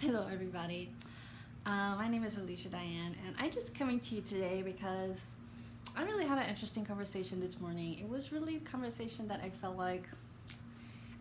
Hello, everybody. My name is Alicia Dianne, and I'm just coming to you today because I really had an interesting conversation this morning. It was really a conversation that I felt like,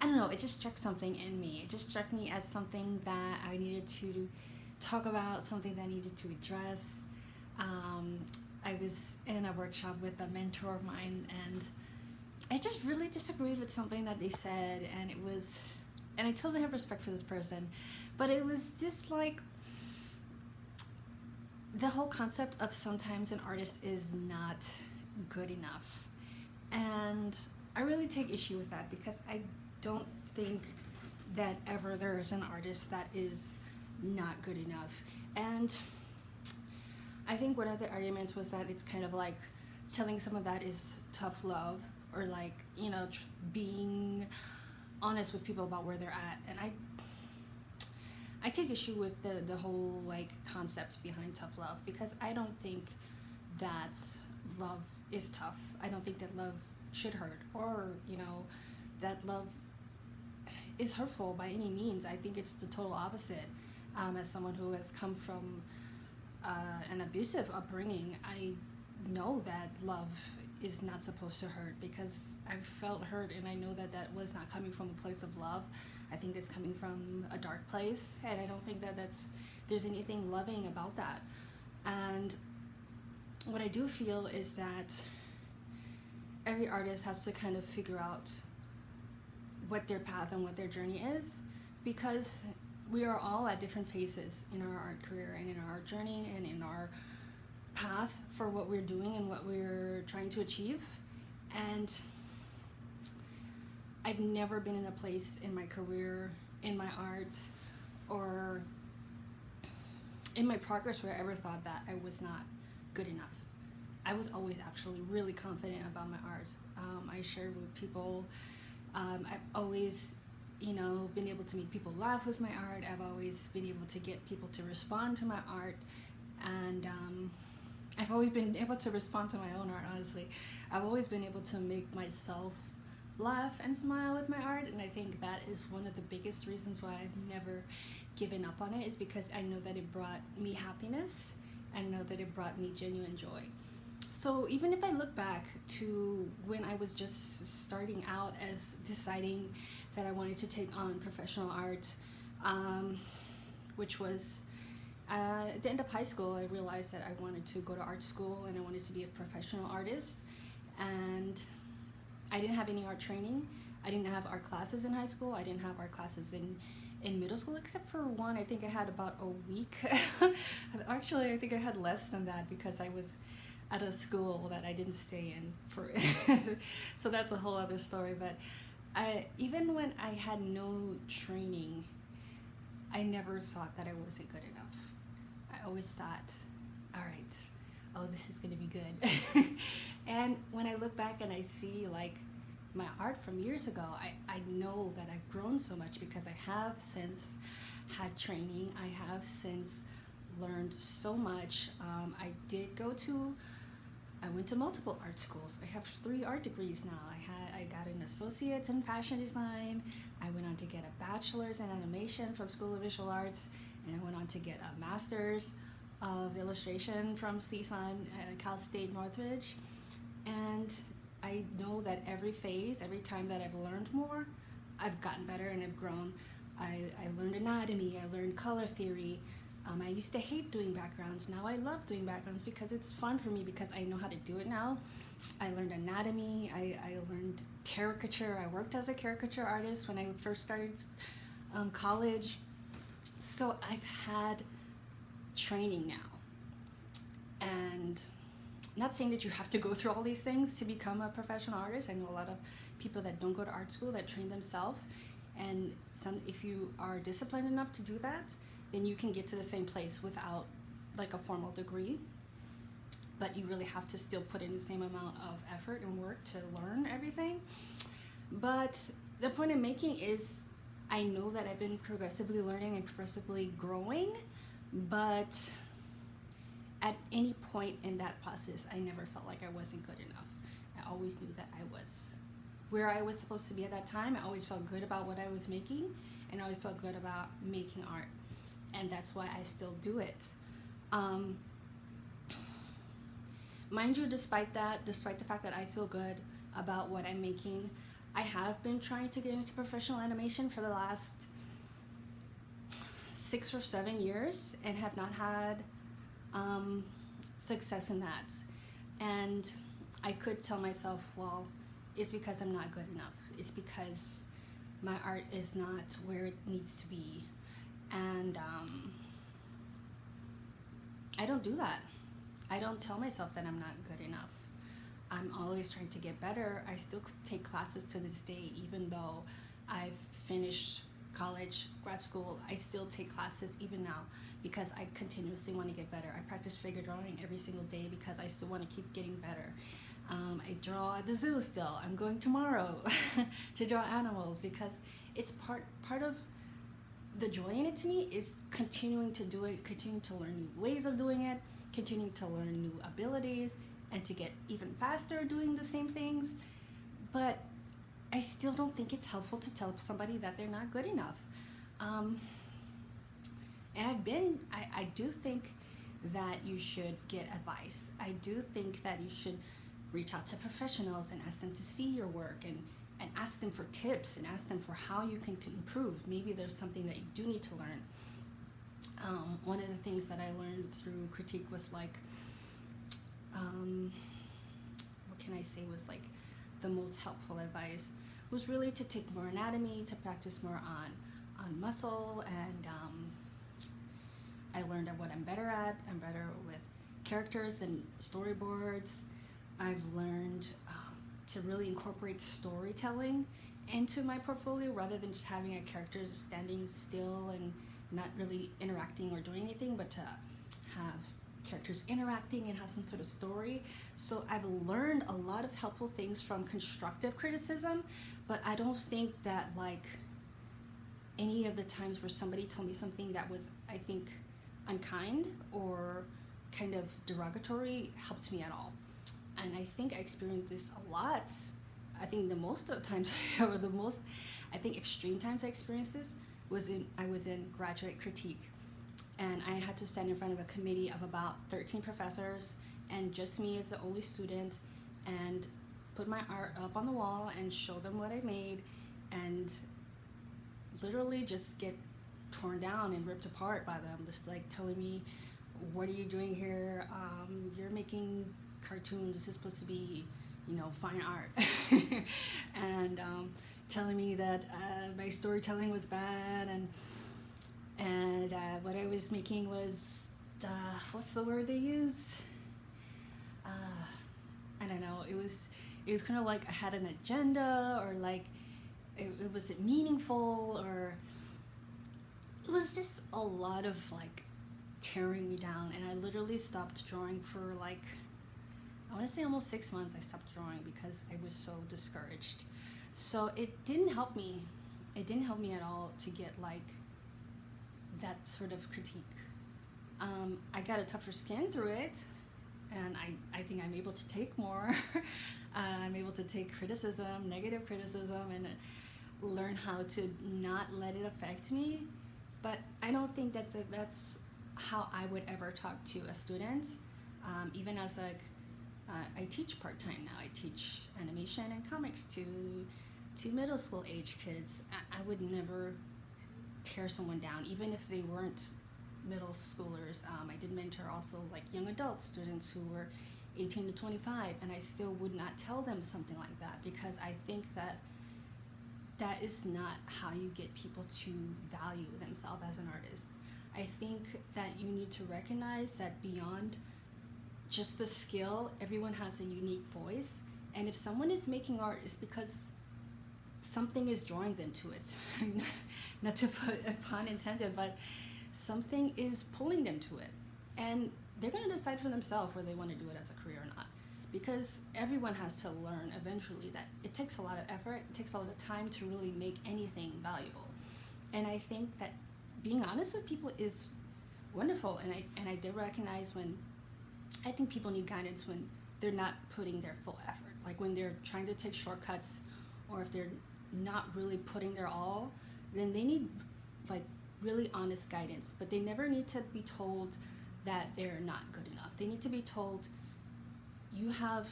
I don't know, it just struck something in me. It just struck me as something that I needed to talk about, something that I needed to address. Um, I was in a workshop with a mentor of mine, and I just really disagreed with something that they said, and I totally have respect for this person, but it was just like the whole concept of sometimes an artist is not good enough. And I really take issue with that because I don't think that ever there is an artist that is not good enough. And I think one of the arguments was that it's kind of like telling someone that is tough love, or like, being honest with people about where they're at. And I take issue with the whole like concept behind tough love because I don't think that love is tough. I don't think that love should hurt, or that love is hurtful by any means. I think it's the total opposite. As someone who has come from an abusive upbringing, I know that love is not supposed to hurt because I've felt hurt, and I know that that was not coming from a place of love. I think that's coming from a dark place, and I don't think that there's anything loving about that. And what I do feel is that every artist has to kind of figure out what their path and what their journey is, because we are all at different phases in our art career and in our art journey and in our path for what we're doing and what we're trying to achieve. And I've never been in a place in my career, in my art, or in my progress where I ever thought that I was not good enough. I was always actually really confident about my art. I shared with people. I've always, been able to make people laugh with my art. I've always been able to get people to respond to my art. And I've always been able to respond to my own art, honestly. I've always been able to make myself laugh and smile with my art, and I think that is one of the biggest reasons why I've never given up on it, is because I know that it brought me happiness, and know that it brought me genuine joy. So even if I look back to when I was just starting out as deciding that I wanted to take on professional art, which was at the end of high school, I realized that I wanted to go to art school and I wanted to be a professional artist. And I didn't have any art training. I didn't have art classes in high school. I didn't have art classes in middle school, except for one. I think I had about a week. Actually, I think I had less than that because I was at a school that I didn't stay in for. So that's a whole other story. But even when I had no training, I never thought that I wasn't good enough. I always thought, all right, oh, this is going to be good. And when I look back and I see like my art from years ago, I know that I've grown so much because I have since had training. I have since learned so much. I went to multiple art schools. I have 3 art degrees now. I got an associate's in fashion design. I went on to get a bachelor's in animation from School of Visual Arts, and I went on to get a master's of illustration from CSUN, Cal State Northridge. And I know that every phase, every time that I've learned more, I've gotten better and I've grown. I learned anatomy, I learned color theory. I used to hate doing backgrounds. Now I love doing backgrounds because it's fun for me because I know how to do it now. I learned anatomy. I learned caricature. I worked as a caricature artist when I first started college. So I've had training now. And not saying that you have to go through all these things to become a professional artist. I know a lot of people that don't go to art school that train themselves. And if you are disciplined enough to do that, then you can get to the same place without like a formal degree. But you really have to still put in the same amount of effort and work to learn everything. But the point I'm making is I know that I've been progressively learning and progressively growing, but at any point in that process, I never felt like I wasn't good enough. I always knew that I was where I was supposed to be at that time. I always felt good about what I was making, and I always felt good about making art. and that's why I still do it. Um, Mind you, despite the fact that I feel good about what I'm making, I have been trying to get into professional animation for the last 6 or 7 years and have not had success in that. And I could tell myself, well, it's because I'm not good enough. It's because my art is not where it needs to be. And I don't do that. I don't tell myself that I'm not good enough. I'm always trying to get better. I still take classes to this day, even though I've finished college, grad school. I still take classes even now because I continuously want to get better. I practice figure drawing every single day because I still want to keep getting better. I draw at the zoo still. I'm going tomorrow to draw animals because it's part of the joy in it to me is continuing to do it, continuing to learn new ways of doing it, continuing to learn new abilities, and to get even faster doing the same things. But I still don't think it's helpful to tell somebody that they're not good enough. And I do think that you should get advice. I do think that you should reach out to professionals and ask them to see your work and ask them for tips and ask them for how you can improve. Maybe there's something that you do need to learn. One of the things that I learned through critique was like, what can I say was like the most helpful advice was really to take more anatomy, to practice more on muscle, and I learned what I'm better at. I'm better with characters than storyboards. I've learned to really incorporate storytelling into my portfolio rather than just having a character standing still and not really interacting or doing anything, but to have characters interacting and have some sort of story. So I've learned a lot of helpful things from constructive criticism, but I don't think that like any of the times where somebody told me something that was, I think, unkind or kind of derogatory helped me at all. And I think I experienced this a lot. I think the most of the times, or the most, I think extreme times I experienced this I was in graduate critique, and I had to stand in front of a committee of about 13 professors and just me as the only student, and put my art up on the wall and show them what I made, and literally just get torn down and ripped apart by them, just like telling me, what are you doing here? You're making cartoons. This is supposed to be, fine art. And telling me that my storytelling was bad, and what I was making was, what's the word they use? I don't know. It was kind of like I had an agenda, or like it wasn't meaningful, or it was just a lot of like tearing me down. And I literally stopped drawing for like, I want to say almost 6 months. I stopped drawing because I was so discouraged. So it didn't help me. It didn't help me at all to get like that sort of critique. I got a tougher skin through it, and I think I'm able to take more. I'm able to take criticism, negative criticism, and learn how to not let it affect me. But I don't think that's how I would ever talk to a student. Even as I teach part-time now. I teach animation and comics to middle school age kids. I would never tear someone down, even if they weren't middle schoolers. I did mentor also like young adult students who were 18 to 25, and I still would not tell them something like that, because I think that is not how you get people to value themselves as an artist. I think that you need to recognize that beyond just the skill, everyone has a unique voice, and if someone is making art, it's because something is drawing them to it. Not to put a pun intended, but something is pulling them to it, and they're going to decide for themselves whether they want to do it as a career or not, because everyone has to learn eventually that it takes a lot of effort, it takes a lot of time to really make anything valuable. And I think that being honest with people is wonderful, and I do recognize when I think people need guidance when they're not putting their full effort, like when they're trying to take shortcuts, or if they're not really putting their all, then they need like really honest guidance, but they never need to be told that they're not good enough. They need to be told, you have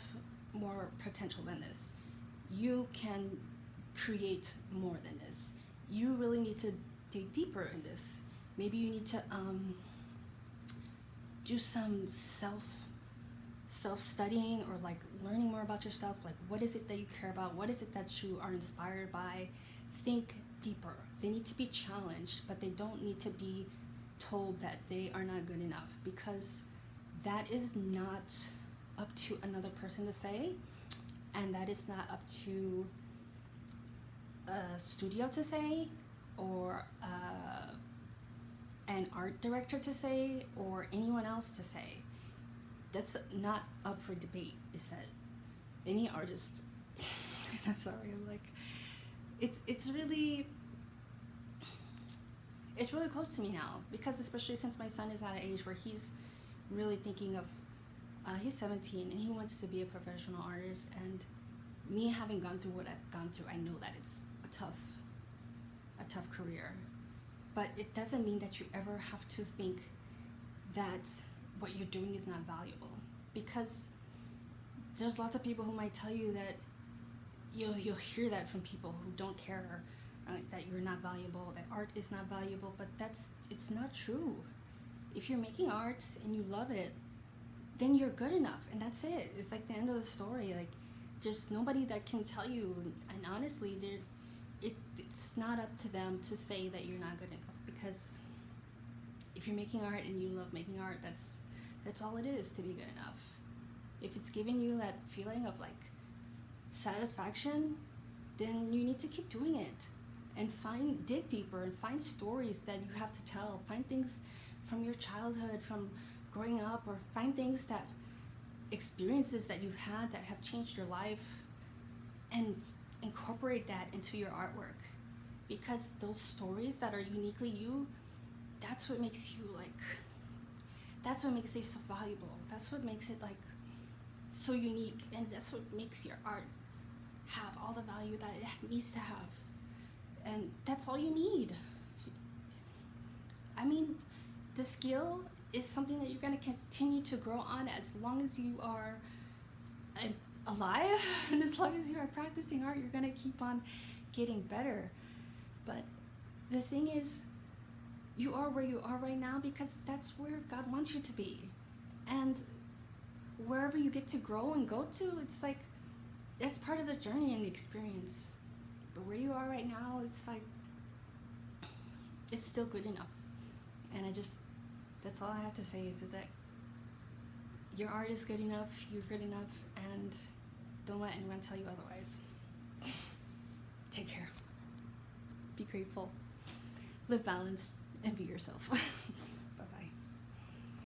more potential than this. You can create more than this. You really need to dig deeper in this. Maybe you need to do some self-studying, or like learning more about yourself. Like, what is it that you care about? What is it that you are inspired by? Think deeper. They need to be challenged, but they don't need to be told that they are not good enough, because that is not up to another person to say, and that is not up to a studio to say, or an art director to say, or anyone else to say. That's not up for debate. Is that any artist? I'm sorry. I'm like, it's really close to me now, because especially since my son is at an age where he's really thinking of, he's 17 and he wants to be a professional artist, and me having gone through what I've gone through, I know that it's a tough career, but it doesn't mean that you ever have to think that what you're doing is not valuable, because there's lots of people who might tell you that you'll hear that from people who don't care, that you're not valuable, that art is not valuable, but it's not true. If you're making art and you love it, then you're good enough, and that's it. It's like the end of the story. Like, there's nobody that can tell you, and honestly, it's not up to them to say that you're not good enough, because if you're making art and you love making art, that's all it is to be good enough. If it's giving you that feeling of like satisfaction, then you need to keep doing it, and dig deeper, and find stories that you have to tell. Find things from your childhood, from growing up, or find things that experiences that you've had that have changed your life, and incorporate that into your artwork, because those stories that are uniquely you, that's what makes you that's what makes it so valuable. That's what makes it like so unique, and that's what makes your art have all the value that it needs to have. And that's all you need. I mean, the skill is something that you're going to continue to grow on as long as you are alive, and as long as you are practicing art, you're going to keep on getting better. But the thing is, you are where you are right now because that's where God wants you to be. And wherever you get to grow and go to, it's like, that's part of the journey and the experience. But where you are right now, it's like, it's still good enough. And that's all I have to say is that your art is good enough, you're good enough, and don't let anyone tell you otherwise. Take care. Be grateful. Live balanced and be yourself.